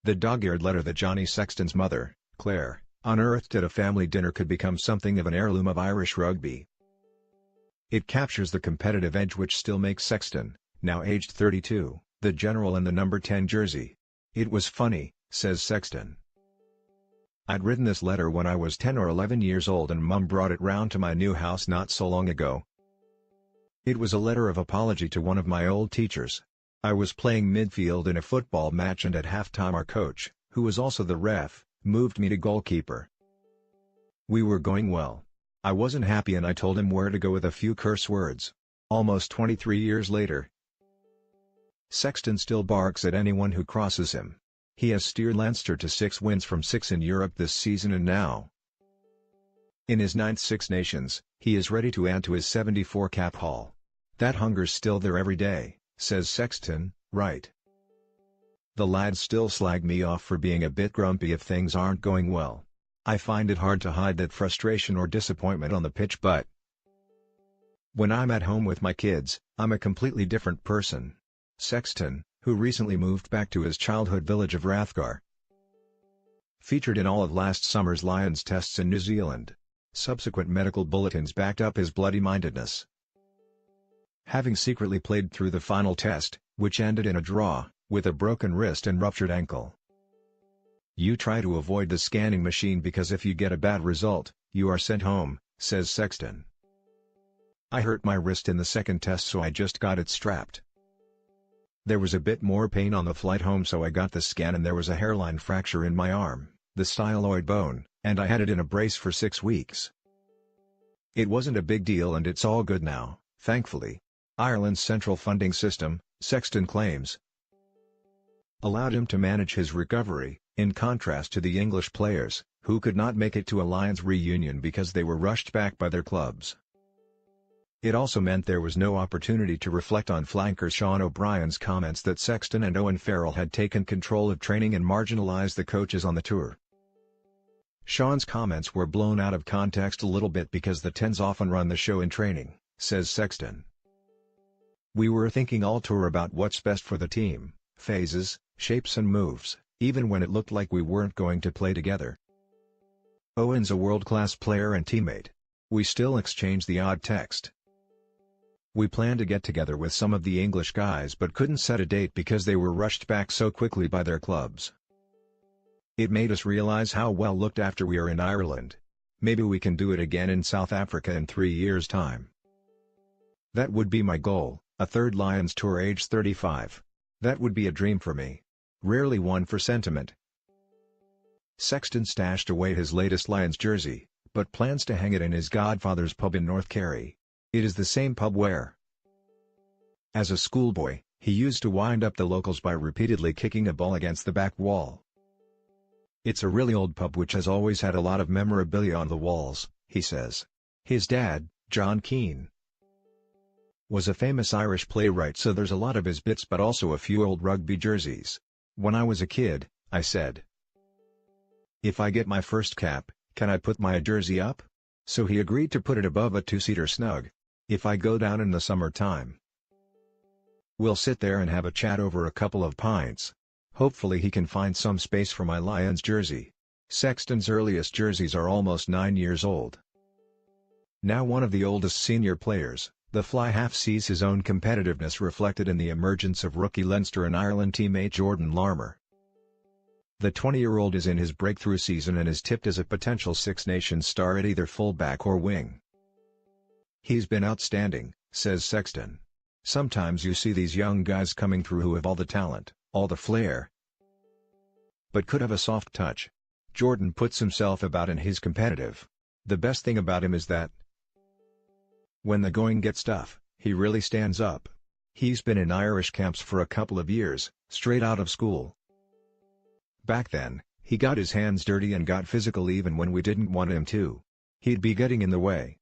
The dog-eared letter that Johnny Sexton's mother, Claire, unearthed at a family dinner could become something of an heirloom of Irish rugby. It captures the competitive edge which still makes Sexton, now aged 32, the general in the number 10 jersey. "It was funny," says Sexton. "I'd written this letter when I was 10 or 11 years old and Mum brought it round to my new house not so long ago. It was a letter of apology to one of my old teachers. I was playing midfield in a football match and at halftime our coach, who was also the ref, moved me to goalkeeper. We were going well. I wasn't happy and I told him where to go with a few curse words. Almost 23 years later, Sexton still barks at anyone who crosses him. He has steered Leinster to 6 wins from 6 in Europe this season and now, in his 9th Six Nations, he is ready to add to his 74-cap haul. That hunger's still there every day," says Sexton, right. "The lads still slag me off for being a bit grumpy if things aren't going well. I find it hard to hide that frustration or disappointment on the pitch, but when I'm at home with my kids, I'm a completely different person." Sexton, who recently moved back to his childhood village of Rathgar, featured in all of last summer's Lions tests in New Zealand. Subsequent medical bulletins backed up his bloody-mindedness. Having secretly played through the final test, which ended in a draw, with a broken wrist and ruptured ankle. "You try to avoid the scanning machine because if you get a bad result, you are sent home," says Sexton. "I hurt my wrist in the second test so I just got it strapped. There was a bit more pain on the flight home so I got the scan and there was a hairline fracture in my arm, the styloid bone, and I had it in a brace for 6 weeks. It wasn't a big deal and it's all good now, thankfully." Ireland's central funding system, Sexton claims, allowed him to manage his recovery, in contrast to the English players, who could not make it to a Lions reunion because they were rushed back by their clubs. It also meant there was no opportunity to reflect on flanker Sean O'Brien's comments that Sexton and Owen Farrell had taken control of training and marginalised the coaches on the tour. Sean's comments were blown out of context a little bit because the 10s often run the show in training, says Sexton. "We were thinking all tour about what's best for the team, phases, shapes and moves, even when it looked like we weren't going to play together. Owen's a world-class player and teammate. We still exchange the odd text. We planned to get together with some of the English guys but couldn't set a date because they were rushed back so quickly by their clubs. It made us realize how well looked after we are in Ireland. Maybe we can do it again in South Africa in 3 years' time. That would be my goal, a third Lions tour age 35. That would be a dream for me. Rarely one for sentiment." Sexton stashed away his latest Lions jersey, but plans to hang it in his godfather's pub in North Kerry. It is the same pub where, as a schoolboy, he used to wind up the locals by repeatedly kicking a ball against the back wall. "It's a really old pub which has always had a lot of memorabilia on the walls," he says. His dad, John Keane, was a famous Irish playwright, so there's a lot of his bits but also a few old rugby jerseys. "When I was a kid, I said, if I get my first cap, can I put my jersey up? So he agreed to put it above a 2-seater snug. If I go down in the summertime, we'll sit there and have a chat over a couple of pints. Hopefully he can find some space for my Lions jersey." Sexton's earliest jerseys are almost 9 years old. Now one of the oldest senior players, the fly half sees his own competitiveness reflected in the emergence of rookie Leinster and Ireland teammate Jordan Larmour. The 20-year-old is in his breakthrough season and is tipped as a potential Six Nations star at either full-back or wing. "He's been outstanding," says Sexton. "Sometimes you see these young guys coming through who have all the talent, all the flair, but could have a soft touch. Jordan puts himself about and he's competitive. The best thing about him is that when the going gets tough, he really stands up. He's been in Irish camps for a couple of years, straight out of school. Back then, he got his hands dirty and got physical even when we didn't want him to. He'd be getting in the way.